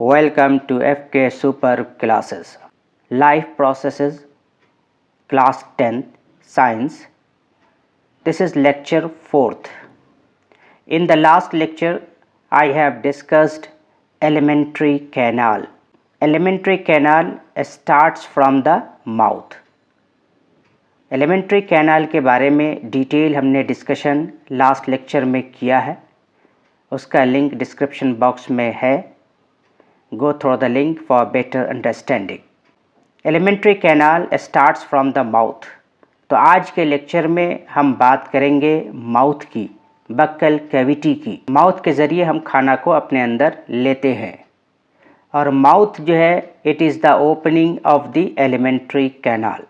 Welcome to FK Super Classes. Life Processes, Class 10, Science. This is lecture 4th. In the last lecture, I have discussed alimentary canal. Alimentary canal starts from the mouth. Alimentary canal के बारे में detail हमने discussion last lecture में किया है. उसका link description box में है. Go through the link for better understanding. Alimentary canal starts from the mouth. तो आज के लेक्चर में हम बात करेंगे माउथ की, बक्कल कैविटी की. माउथ के ज़रिए हम खाना को अपने अंदर लेते हैं और माउथ जो है it is the opening of the alimentary canal.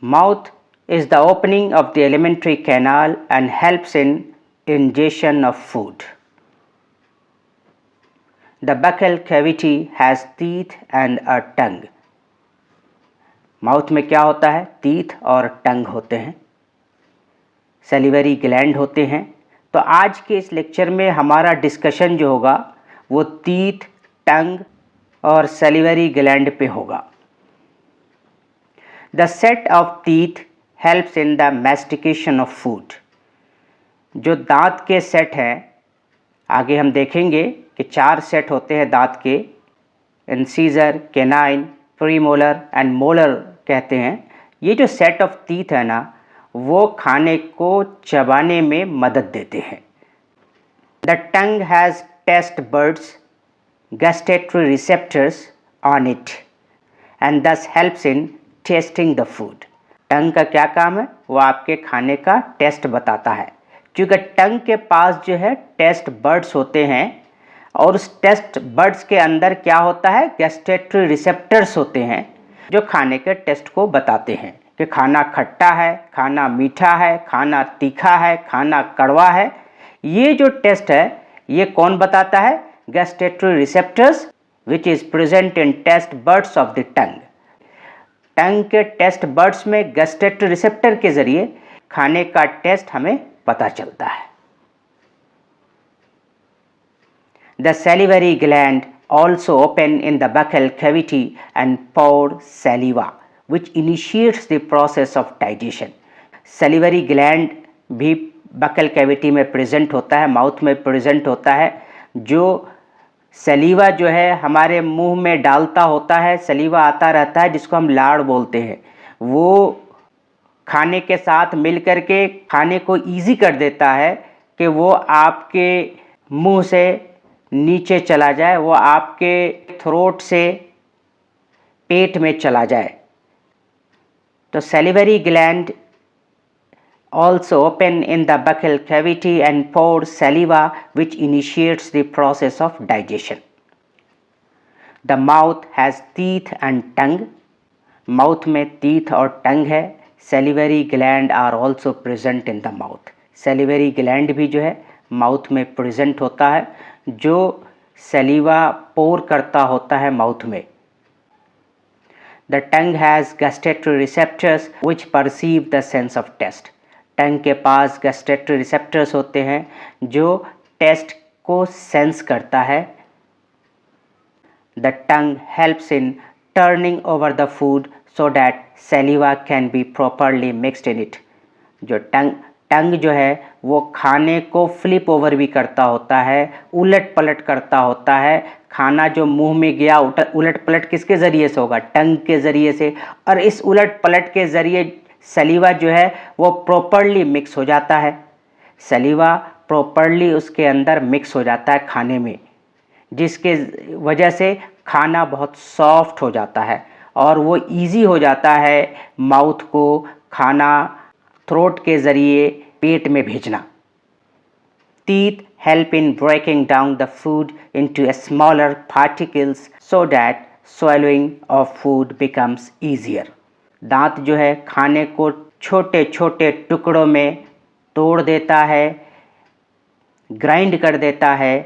Mouth is the opening of the alimentary canal and helps in ingestion of food. The buccal cavity has teeth and a tongue. Mouth में क्या होता है? Teeth और टंग होते हैं, salivary gland होते हैं. तो आज के इस लेक्चर में हमारा डिस्कशन जो होगा वो टीथ, टंग और सैलिवरी ग्लैंड पे होगा. The set of teeth helps in the mastication of food. जो दांत के सेट हैं, आगे हम देखेंगे कि 4 सेट होते हैं दांत के. Incisor, canine, premolar and molar कहते हैं. ये जो सेट ऑफ टीथ है ना, वो खाने को चबाने में मदद देते हैं. The tongue has taste buds, gustatory receptors on it and thus helps in testing the food. Tongue का क्या काम है? वो आपके खाने का टेस्ट बताता है, क्योंकि टंग के पास जो है टेस्ट बर्ड्स होते हैं और उस टेस्ट बर्ड्स के अंदर क्या होता है? गस्टेटरी रिसेप्टर्स होते हैं जो खाने के टेस्ट को बताते हैं कि खाना खट्टा है, खाना मीठा है, खाना तीखा है, खाना कड़वा है. ये जो टेस्ट है ये कौन बताता है? Gustatory receptors which is present in taste buds of the tongue. Tongue के टेस्ट बर्ड्स में गस्टेटरी रिसेप्टर के जरिए खाने का टेस्ट हमें पता चलता है. The salivary gland also open in the buccal cavity and pour saliva, which initiates the process of digestion. Salivary gland भी buccal cavity में प्रेजेंट होता है, माउथ में प्रेजेंट होता है. जो सलीवा जो है हमारे मुंह में डालता होता है, सलीवा आता रहता है जिसको हम लाड़ बोलते हैं. वो खाने के साथ मिल कर के खाने को इजी कर देता है कि वो आपके मुंह से नीचे चला जाए, वो आपके थ्रोट से पेट में चला जाए. तो salivary gland also open in the buccal cavity and pour saliva which initiates the process of digestion. The mouth has teeth and tongue. Mouth में teeth और tongue है. Salivary gland are also present in the mouth. Salivary gland भी जो है mouth में present होता है, जो सलीवा पोर करता होता है माउथ में. The tongue has gustatory receptors which perceive the sense of taste. टंग के पास गस्टेटरी रिसेप्टर्स होते हैं जो टेस्ट को सेंस करता है. The tongue helps in turning over the food so that सलीवा can be properly mixed in it. जो टंग जो है वो खाने को फ्लिप ओवर भी करता होता है, उलट पलट करता होता है. खाना जो मुंह में गया उलट पलट किसके ज़रिए से होगा? टंग के ज़रिए से. और इस उलट पलट के ज़रिए सलीवा जो है वो प्रॉपरली मिक्स हो जाता है. सलीवा प्रॉपरली उसके अंदर मिक्स हो जाता है खाने में, जिसके वजह से खाना बहुत सॉफ्ट हो जाता है और वो इजी हो जाता है माउथ को खाना थ्रोट के ज़रिए पेट में भेजना. Teeth help in breaking down the food into smaller particles so that swallowing of food becomes easier. दांत जो है खाने को छोटे छोटे टुकड़ों में तोड़ देता है, ग्राइंड कर देता है,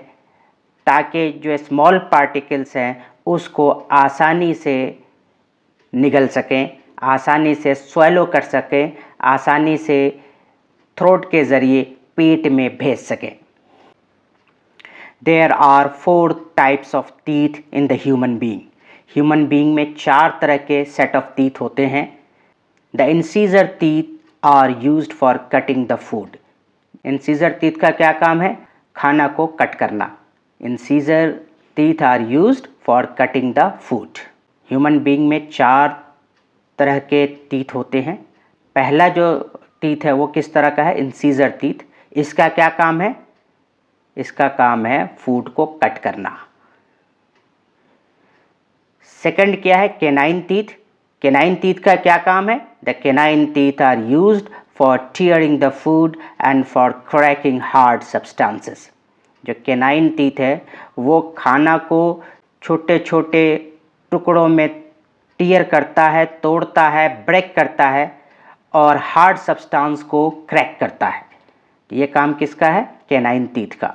ताकि जो स्मॉल पार्टिकल्स हैं उसको आसानी से निगल सकें, आसानी से स्वैलो कर सकें, आसानी से थ्रोट के ज़रिए पेट में भेज सकें. There are 4 types of teeth in the human being. Human being में 4 तरह के सेट ऑफ टीथ होते हैं। The incisor teeth are used for cutting the food. Incisor teeth का क्या काम है? खाना को कट करना। Incisor teeth are used for cutting the food. Human being में 4 तरह के टीथ होते हैं। पहला जो टीथ है वो किस तरह का है? Incisor teeth. इसका क्या काम है? इसका काम है फूड को कट करना। सेकंड क्या है? Canine teeth. केनाइन टीथ का क्या काम है? The canine teeth are used for tearing the food and for cracking hard substances. जो केनाइन टीथ है वो खाना को छोटे छोटे टुकड़ों में टीयर करता है, तोड़ता है, ब्रेक करता है और हार्ड सब्सटेंस को क्रैक करता है। ये काम किसका है? केनाइन टीथ का।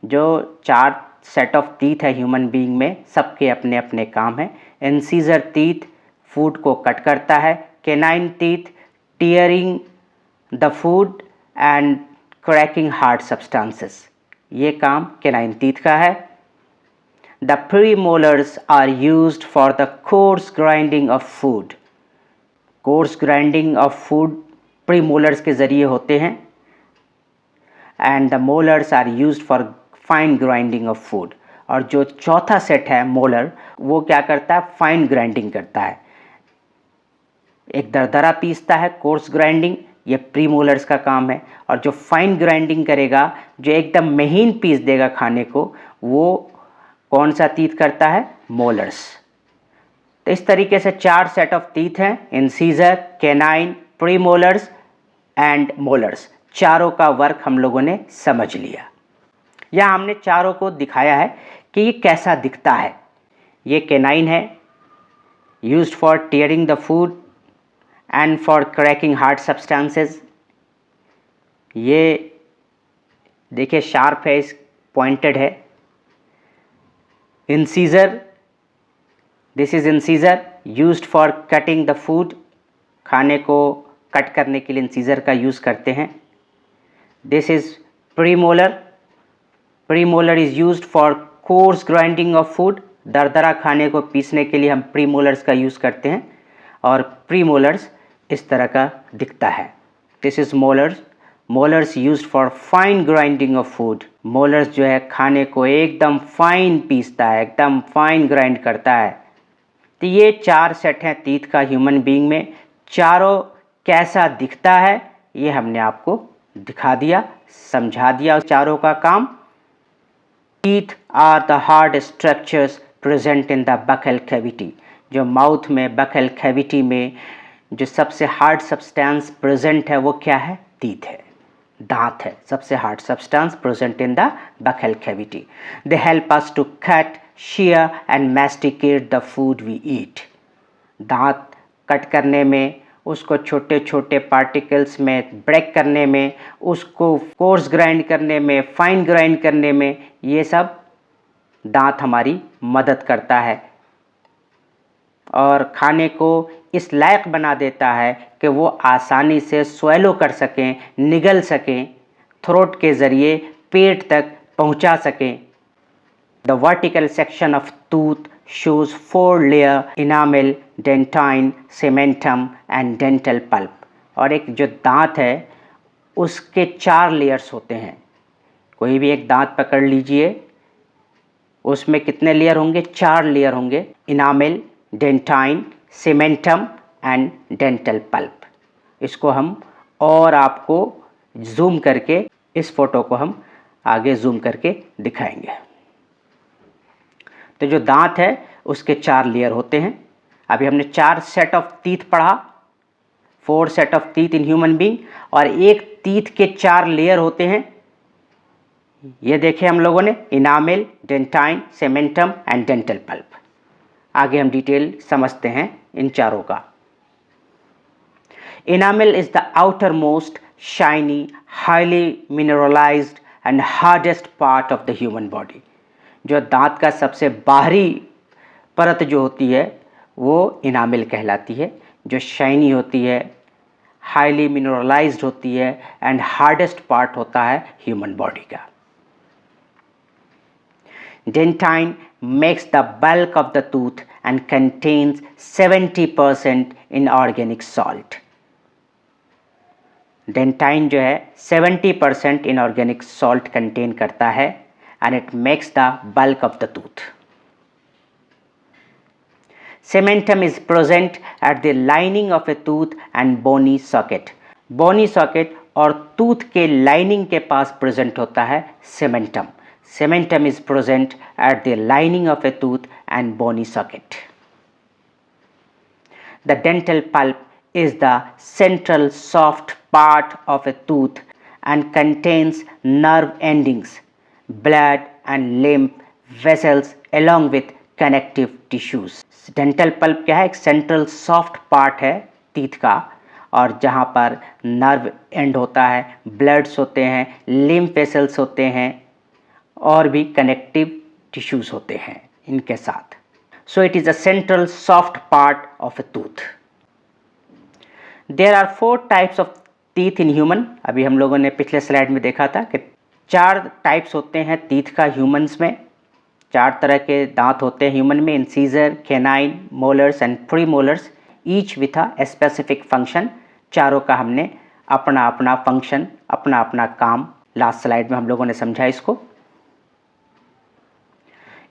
जो 4 सेट ऑफ टीथ है ह्यूमन बीइंग में, सबके अपने अपने काम हैं। इंसीजर टीथ फूड को कट करता है। Canine teeth tearing the food and cracking hard substances. ये काम केनाइन टीथ का है। The premolars are used for the coarse grinding of food. Coarse grinding of food premolars के ज़रिए होते हैं। And the molars are used for fine grinding of food. और जो चौथा सेट है मोलर, वो क्या करता है? फाइन ग्राइंडिंग करता है। एक दरदरा पीसता है, कोर्स ग्राइंडिंग, ये प्रीमोलर्स का काम है। और जो फाइन ग्राइंडिंग करेगा, जो एकदम महीन पीस देगा खाने को, वो कौन सा टीथ करता है? मोलर्स। तो इस तरीके से 4 सेट ऑफ टीथ हैं, incisor, canine, premolars and molars. चारों का वर्क हम लोगों ने समझ लिया। यहाँ हमने चारों को दिखाया है कि ये कैसा दिखता है। ये केनाइन है, used for tearing the food and for cracking hard substances. ये देखिए शार्प है, इस पॉइंटेड है। Incisor, this is incisor used for cutting the food. खाने को कट करने के लिए इंसीजर का यूज़ करते हैं। This is premolar. Premolar is used for coarse grinding of food. दरदरा खाने को पीसने के लिए हम प्रीमोलर्स का यूज़ करते हैं। और प्रीमोलर्स इस तरह का दिखता है। This is molars. Molars used for fine grinding of food. Molars जो है खाने को एकदम फाइन पीसता है, एकदम फाइन ग्राइंड करता है। तो ये 4 सेट हैं टीथ का ह्यूमन बीइंग में। चारों कैसा दिखता है ये हमने आपको दिखा दिया, समझा दिया चारों का काम। Teeth are the hard structures present in the buccal cavity. जो माउथ में, बकल कैविटी में जो सबसे हार्ड सब्सटेंस प्रेजेंट है वो क्या है? टीथ है, दांत है। सबसे hard substance present in the buccal cavity. They help us to cut, shear and masticate the food we eat। दांत कट करने में, उसको छोटे छोटे पार्टिकल्स में ब्रेक करने में, उसको कोर्स ग्राइंड करने में, फाइन ग्राइंड करने में, ये सब दांत हमारी मदद करता है और खाने को इस लायक बना देता है कि वो आसानी से स्वैलो कर सकें, निगल सकें, थ्रोट के ज़रिए पेट तक पहुंचा सकें। The vertical section of tooth shows 4-layer enamel, dentine, cementum and dental pulp। और एक जो दांत है उसके 4 लेयर्स होते हैं। कोई भी एक दांत पकड़ लीजिए, उसमें कितने लेयर होंगे? 4 लेयर होंगे। Enamel, dentine, cementum and dental pulp. इसको हम और आपको जूम करके, इस फोटो को हम आगे जूम करके दिखाएंगे। तो जो दांत है उसके 4 लेयर होते हैं। अभी हमने 4 सेट ऑफ टीथ पढ़ा, 4 set of teeth in human being, और एक टीथ के 4 लेयर होते हैं। ये देखे हम लोगों ने, enamel, dentine, cementum and dental pulp. आगे हम डिटेल समझते हैं इन चारों का। Enamel is the outermost shiny, highly mineralised and hardest part of the human body. जो दांत का सबसे बाहरी परत जो होती है वो इनामेल कहलाती है, जो शाइनी होती है, हाईली मिनरलाइज्ड होती है एंड हार्डेस्ट पार्ट होता है ह्यूमन बॉडी का। Dentine makes the bulk of the tooth and contains 70% inorganic salt. Dentine जो है 70% inorganic salt contain करता है and it makes the bulk of the tooth. Cementum is present at the lining of a tooth and bony socket. Bony socket और tooth के lining के पास present होता है cementum. Cementum is present at the lining of a tooth and bony socket. The dental pulp is the central soft part of a tooth and contains nerve endings, blood and lymph vessels along with connective tissues. Dental pulp क्या है? एक central soft part है teeth का, और जहाँ पर nerve end होता है, bloods होते हैं, lymph vessels होते हैं और भी connective tissues होते हैं इनके साथ. So it is a central soft part of a tooth. There are 4 types of teeth in human. अभी हम लोगों ने पिछले स्लाइड में देखा था कि 4 टाइप्स होते हैं teeth का ह्यूमन्स में. 4 तरह के दांत होते हैं ह्यूमन में, incisor, canine, molars and premolars, each with a specific function. चारों का हमने अपना अपना फंक्शन, अपना अपना काम लास्ट स्लाइड में हम लोगों ने समझा इसको.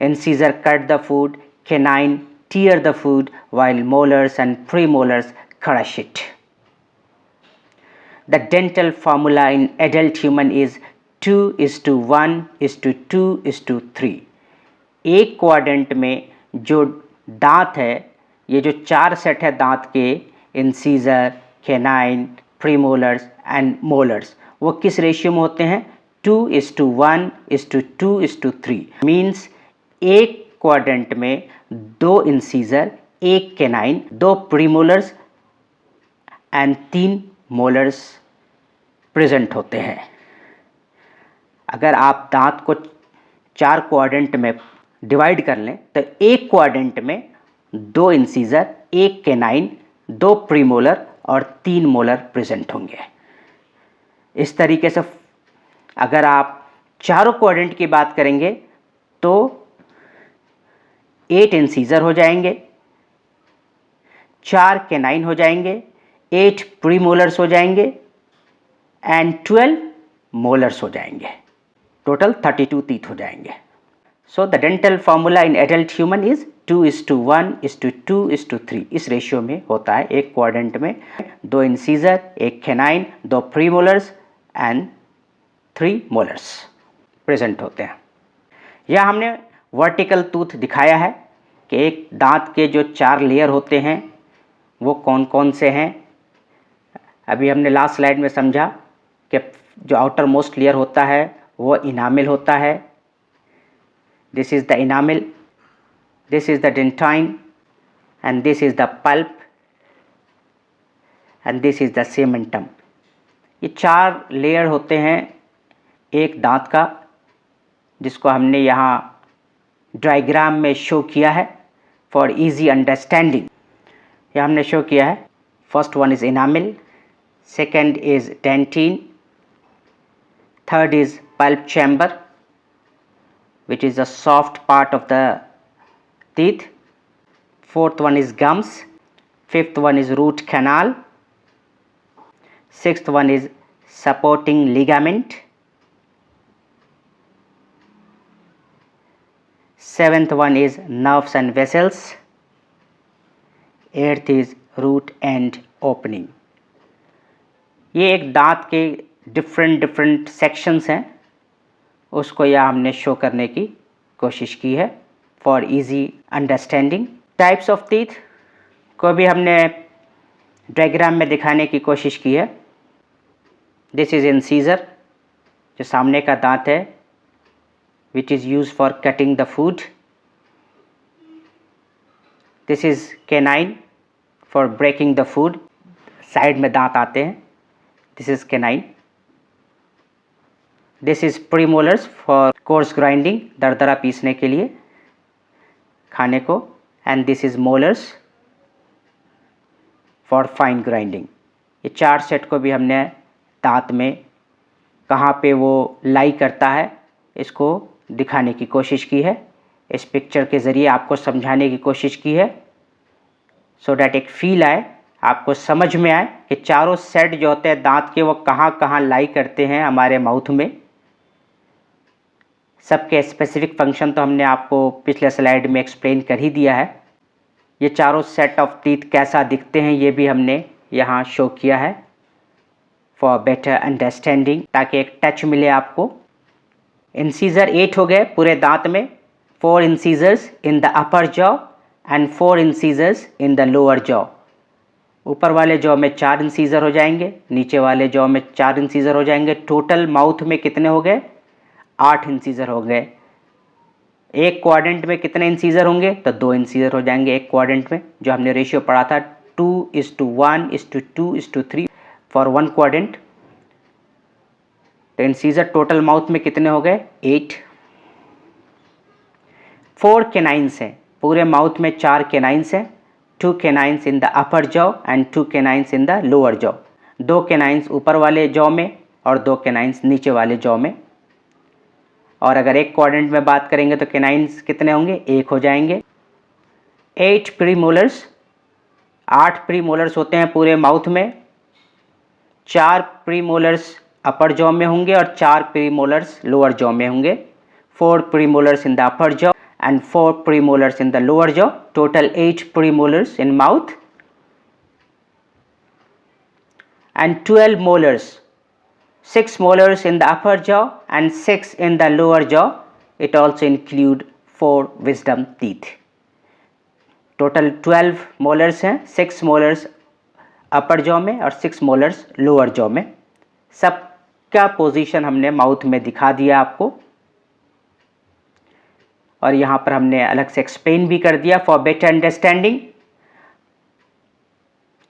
Incisor cut the food, canine tear the food, while molars and premolars crush it. The dental formula in adult human is 2:1:2:3. एक क्वाड्रेंट में जो दांत है, ये जो 4 सेट है दांत के, incisor, canine, premolars and molars, वो किस रेशियो में होते हैं? 2:1:2:3. मीन्स एक क्वाड्रेंट में 2 incisor, 1 canine, 2 premolars and 3 molars present होते हैं. अगर आप दांत को 4 क्वाड्रेंट में डिवाइड कर लें तो एक क्वाड्रेंट में 2 इंसीजर, 1 कैनाइन, 2 प्रीमोलर और 3 मोलर प्रेजेंट होंगे. इस तरीके से अगर आप चारों क्वाड्रेंट की बात करेंगे तो 8 इंसीजर हो जाएंगे, 4 कैनाइन हो जाएंगे, 8 प्रीमोलर्स हो जाएंगे एंड 12 मोलर्स हो जाएंगे. टोटल 32 टीथ हो जाएंगे. So the dental formula in adult human is 2:1:2:3. इस रेशियो में होता है. एक क्वाड्रेंट में 2 incisor, 1 canine, 2 premolars and 3 molars present होते हैं. यह हमने वर्टिकल टूथ दिखाया है कि एक दांत के जो 4 लेयर होते हैं वो कौन कौन से हैं. अभी हमने लास्ट स्लाइड में समझा कि जो आउटर मोस्ट लेयर होता है वो इनामिल होता है. This is the enamel, this is the dentine and this is the pulp and this is the cementum. ये 4 लेयर होते हैं एक दांत का, जिसको हमने यहाँ डायग्राम में शो किया है फॉर इजी अंडरस्टैंडिंग. यह हमने शो किया है. First one is enamel, second is dentin, third is pulp chamber which is the soft part of the teeth, fourth one is gums, fifth one is root canal, sixth one is supporting ligament, seventh one is nerves and vessels, eighth is root end opening. ये एक दांत के different sections हैं, उसको यहाँ हमने show करने की कोशिश की है for easy understanding. Types of teeth को भी हमने डायग्राम में दिखाने की कोशिश की है. दिस इज इंसीजर, जो सामने का दांत है, which is use for cutting the food. This is canine for breaking the food, side में दांत आते हैं. This is canine. This is premolars for coarse grinding, दरदरा पीसने के लिए खाने को. And this is molars for fine grinding. ये 4 सेट को भी हमने दांत में कहाँ पे वो लाई करता है इसको दिखाने की कोशिश की है, इस पिक्चर के ज़रिए आपको समझाने की कोशिश की है, सो डैट एक फील आए, आपको समझ में आए कि चारों सेट जो होते हैं दांत के वो कहाँ कहाँ लाई करते हैं हमारे माउथ में। सबके स्पेसिफिक फंक्शन तो हमने आपको पिछले स्लाइड में एक्सप्लेन कर ही दिया है। ये चारों सेट ऑफ टीथ कैसा दिखते हैं ये भी हमने यहाँ शो किया है फॉर बेटर अंडरस्टैंडिंग, ताकि एक टच मिले आपको। इंसीजर 8 हो गए पूरे दांत में, 4 incisors in the upper jaw and 4 incisors in the lower jaw. ऊपर वाले जॉ में 4 इंसीजर हो जाएंगे, नीचे वाले जॉ में 4 इंसीजर हो जाएंगे। टोटल माउथ में कितने हो गए? 8 इंसीजर हो गए। एक क्वाड्रेंट में कितने इंसीजर होंगे? तो 2 इंसीजर हो जाएंगे एक क्वाड्रेंट में, जो हमने रेशियो पढ़ा था 2:1:2:3 फॉर 1 क्वाड्रेंट। तो इंसीजर टोटल माउथ में कितने हो गए? 8। 4 कैनाइन्स हैं पूरे माउथ में, 4 कैनाइन्स हैं, 2 canines in the upper jaw and 2 canines in the lower jaw. 2 canines ऊपर वाले जॉ में और 2 कैनाइन्स नीचे वाले जॉ में। और अगर एक क्वाड्रेंट में बात करेंगे तो कैनाइन्स कितने होंगे? 1 हो जाएंगे। 8 प्रीमोलर्स, 8 प्रीमोलर्स होते हैं पूरे माउथ में। 4 प्रीमोलर्स अपर जॉ में होंगे और 4 प्रीमोलर्स लोअर जॉ में होंगे। 4 premolars in the upper jaw and 4 premolars in the lower jaw, total 8 premolars in mouth and 12 molars, 6 molars in the upper jaw and 6 in the lower jaw. It also include 4 wisdom teeth. Total 12 molars हैं, 6 molars upper jaw में और 6 molars lower jaw में। सबका position हमने mouth में दिखा दिया आपको और यहाँ पर हमने अलग से एक्सप्लेन भी कर दिया फॉर बेटर अंडरस्टैंडिंग।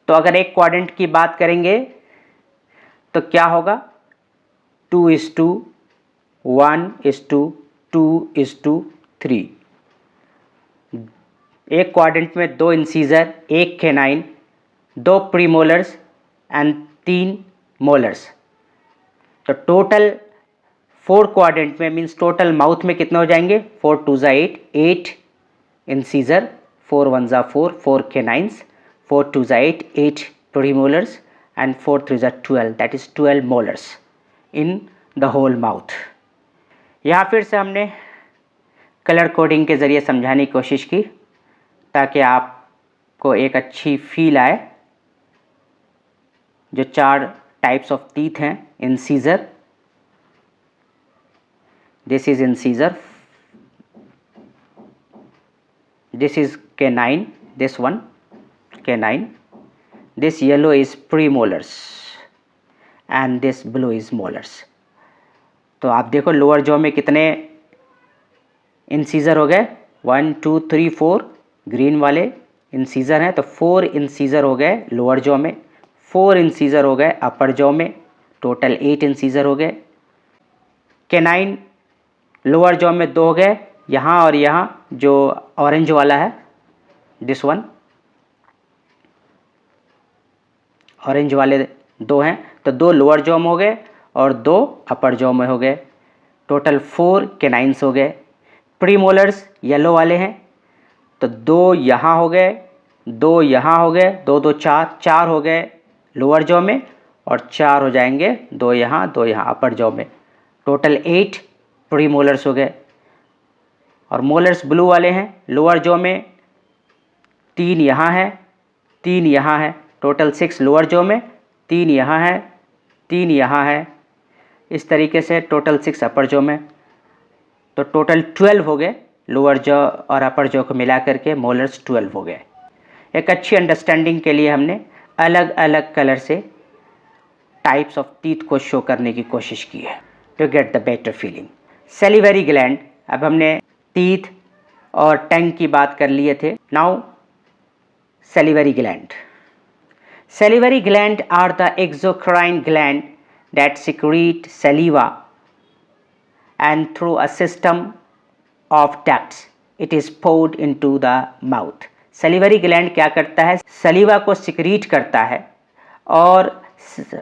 तो अगर एक क्वाड्रेंट की बात करेंगे तो क्या होगा? 2:1:2:3। एक क्वाड्रेंट में 2 incisor, 1 canine, 2 premolars and 3 molars. तो टोटल 4 क्वाड्रेंट में मीन्स टोटल माउथ में कितने हो जाएंगे? 4 2 8, 8 incisor, 4 1 4, 4 canines, 4 2 8, 8 premolars and 4 3 12, that is 12 molars in the whole mouth. यहाँ फिर से हमने कलर कोडिंग के ज़रिए समझाने की कोशिश की ताकि आपको एक अच्छी फील आए। जो 4 टाइप्स ऑफ टीथ हैं, incisor, this is incisor, this is canine, this one canine, this yellow is premolars and this blue is molars। तो आप देखो लोअर जॉ में कितने इंसीजर हो गए? 1 2 3 4 ग्रीन वाले इंसीजर हैं, तो 4 इंसीजर हो गए लोअर जॉ में, 4 इंसीजर हो गए अपर जॉ में, टोटल 8 इंसीजर हो गए। कैनाइन लोअर जॉ में 2 हो गए, यहाँ और यहाँ जो ऑरेंज वाला है, दिस वन ऑरेंज वाले 2 हैं, तो 2 लोअर जॉ में हो गए और 2 अपर जॉ में हो गए। टोटल 4 कैनाइन्स हो गए। प्रीमोलर्स येलो वाले हैं, तो 2 यहाँ हो गए, 2 यहाँ हो गए, 2 2 4, 4 हो गए लोअर जॉ में और 4 हो जाएंगे 2 यहाँ 2 यहाँ अपर जॉ में। टोटल 8 प्रीमोलर्स हो गए। और मोलर्स ब्लू वाले हैं, लोअर जॉ में 3 यहाँ है, 3 यहाँ है, टोटल 6 लोअर जॉ में, 3 यहाँ है, 3 यहाँ है, इस तरीके से टोटल 6 अपर जॉ में। तो टोटल 12 हो गए लोअर जॉ और अपर जॉ को मिला करके मोलर्स 12 हो गए। एक अच्छी अंडरस्टैंडिंग के लिए हमने अलग अलग कलर से टाइप्स ऑफ टीथ को शो करने की कोशिश की है to get the better feeling. Salivary gland, अब हमने टीथ और टंग की बात कर लिए थे। Now salivary gland. Salivary gland are the exocrine gland that secrete saliva and through a system of ducts it is poured into the mouth। Salivary gland क्या करता है? सलीवा को सिक्रीट करता है और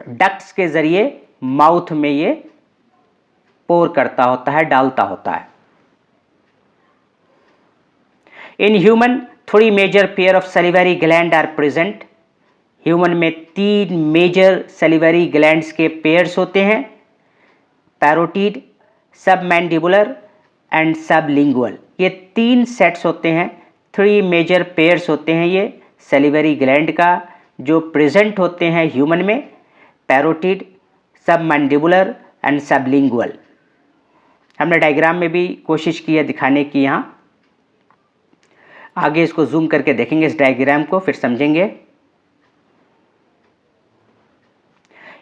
डक्ट्स के ज़रिए माउथ में ये पोर करता होता है, डालता होता है। In human 3 major pair of salivary gland are present. Human में 3 मेजर सलिवरी ग्लैंड्स के पेयर्स होते हैं, पैरोटिड, सबमैंडिबुलर एंड सबलिंगुअल। ये 3 सेट्स होते हैं, 3 मेजर पेयर्स होते हैं ये सलिवरी ग्लैंड का जो प्रेजेंट होते हैं ह्यूमन में, पैरोटिड, सबमैंडिबुलर एंड सबलिंगुअल। हमने डायग्राम में भी कोशिश की है दिखाने की, यहाँ आगे इसको जूम करके देखेंगे इस डायग्राम को, फिर समझेंगे।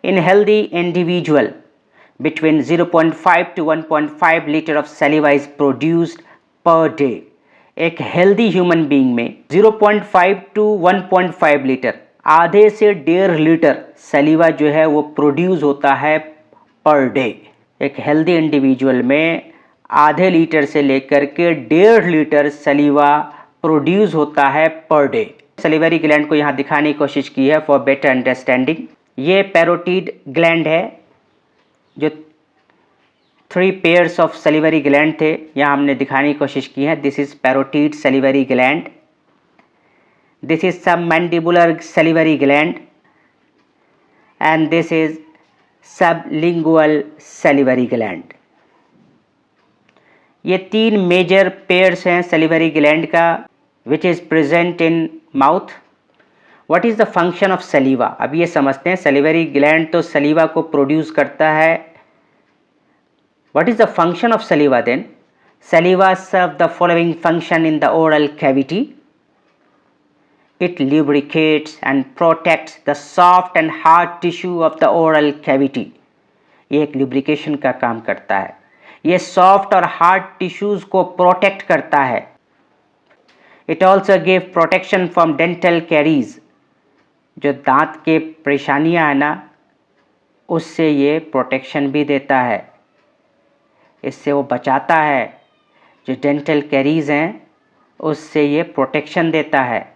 In healthy individual between 0.5 to 1.5 litre of saliva is produced per day. एक हेल्दी ह्यूमन बीइंग में 0.5 टू 1.5 लीटर, आधे से 1.5 लीटर सैलिवा जो है वो प्रोड्यूस होता है पर डे। एक हेल्दी इंडिविजुअल में आधे लीटर से लेकर के 1.5 लीटर सैलिवा प्रोड्यूस होता है पर डे। सैलिवरी ग्लैंड को यहाँ दिखाने की कोशिश की है फॉर बेटर अंडरस्टैंडिंग। ये पैरोटिड ग्लैंड है, जो 3 पेयर्स ऑफ सलिवरी ग्लैंड थे यहाँ हमने दिखाने की कोशिश की है। This is parotid salivary gland, this is submandibular salivary gland and this is sublingual salivary gland. ये 3 मेजर पेयर्स हैं सलिवरी ग्लैंड का which is present in mouth. What is the function of सलीवा? अब ये समझते हैं, सलिवरी ग्लैंड तो सलीवा को produce करता है। What is the function of saliva then? Saliva serve the following function in the oral cavity. It lubricates and protects the soft and hard tissue of the oral cavity। ये एक lubrication का काम करता है, ये soft और hard tissues को protect करता है। It also give protection from dental caries, जो दांत के परेशानियां है ना उससे ये प्रोटेक्शन भी देता है, इससे वो बचाता है। जो डेंटल कैरीज हैं उससे ये प्रोटेक्शन देता है।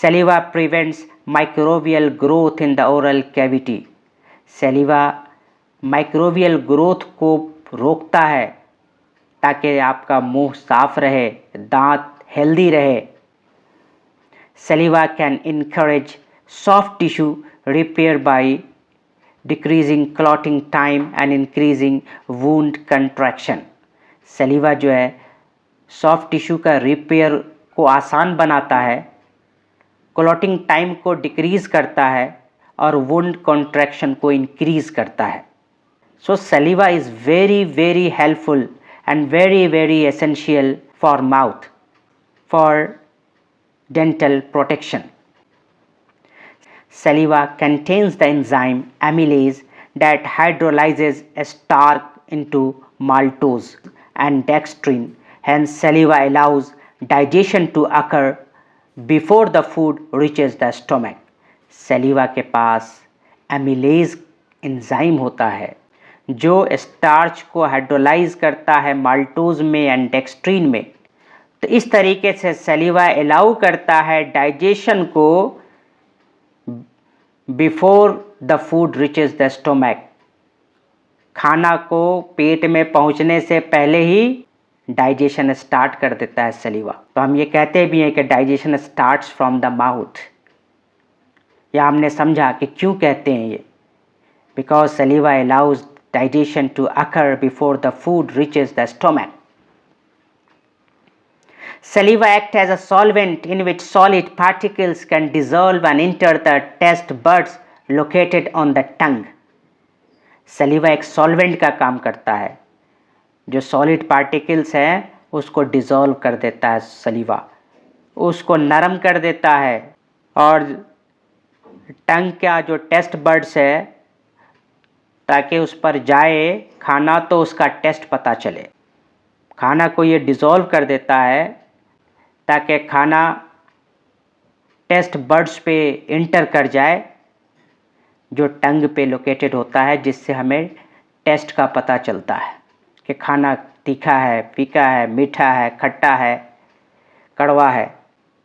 सलीवा prevents microbial growth in the oral cavity. सलीवा microbial growth को रोकता है ताकि आपका मुंह साफ रहे, दांत हेल्दी रहे। सलीवा can encourage soft tissue repair by decreasing clotting time and increasing wound contraction. सलीवा जो है सॉफ्ट टिश्यू का रिपेयर को आसान बनाता है, क्लॉटिंग टाइम को डिक्रीज करता है और वुंड कॉन्ट्रैक्शन को इंक्रीज करता है। So saliva is very very helpful and very essential for mouth for dental protection. Saliva contains the enzyme amylase that hydrolyzes starch into maltose and dextrin. Hence saliva allows digestion to occur before the food reaches the stomach. Saliva के पास amylase enzyme होता है जो starch को hydrolyse करता है maltose में and डेक्सट्रीन में। तो इस तरीके से सलीवा अलाउ करता है डाइजेशन को before the food reaches the stomach. खाना को पेट में पहुंचने से पहले ही डाइजेशन स्टार्ट कर देता है सलीवा। तो हम ये कहते भी हैं कि digestion starts from the mouth. या हमने समझा कि क्यों कहते हैं ये, because सलीवा allows digestion to occur before the food reaches the stomach. Saliva acts as a solvent in which solid particles can dissolve and enter the taste buds located on the tongue. Saliva एक solvent का काम करता है, जो solid particles हैं उसको dissolve कर देता है सलीवा, उसको नरम कर देता है और टंग का जो टेस्ट बर्ड्स है ताकि उस पर जाए खाना तो उसका टेस्ट पता चले। खाना को ये डिज़ोल्व कर देता है ताकि खाना टेस्ट बर्ड्स पे इंटर कर जाए जो टंग पे लोकेटेड होता है, जिससे हमें टेस्ट का पता चलता है कि खाना तीखा है, फीका है, मीठा है, खट्टा है, कड़वा है।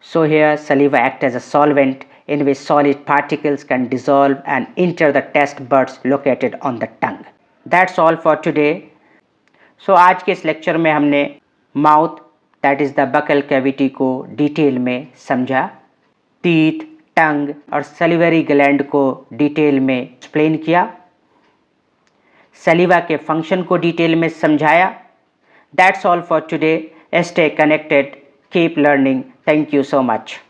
So here saliva acts as a solvent in which solid particles can dissolve and enter the taste buds located on the tongue. That's all for today. So आज के इस लेक्चर में हमने mouth that is the buccal cavity को detail में समझा, teeth, टंग और salivary gland को डिटेल में एक्सप्लेन किया, सलीवा के फंक्शन को डिटेल में समझाया। That's all for today. Stay connected, keep learning. Thank you so much.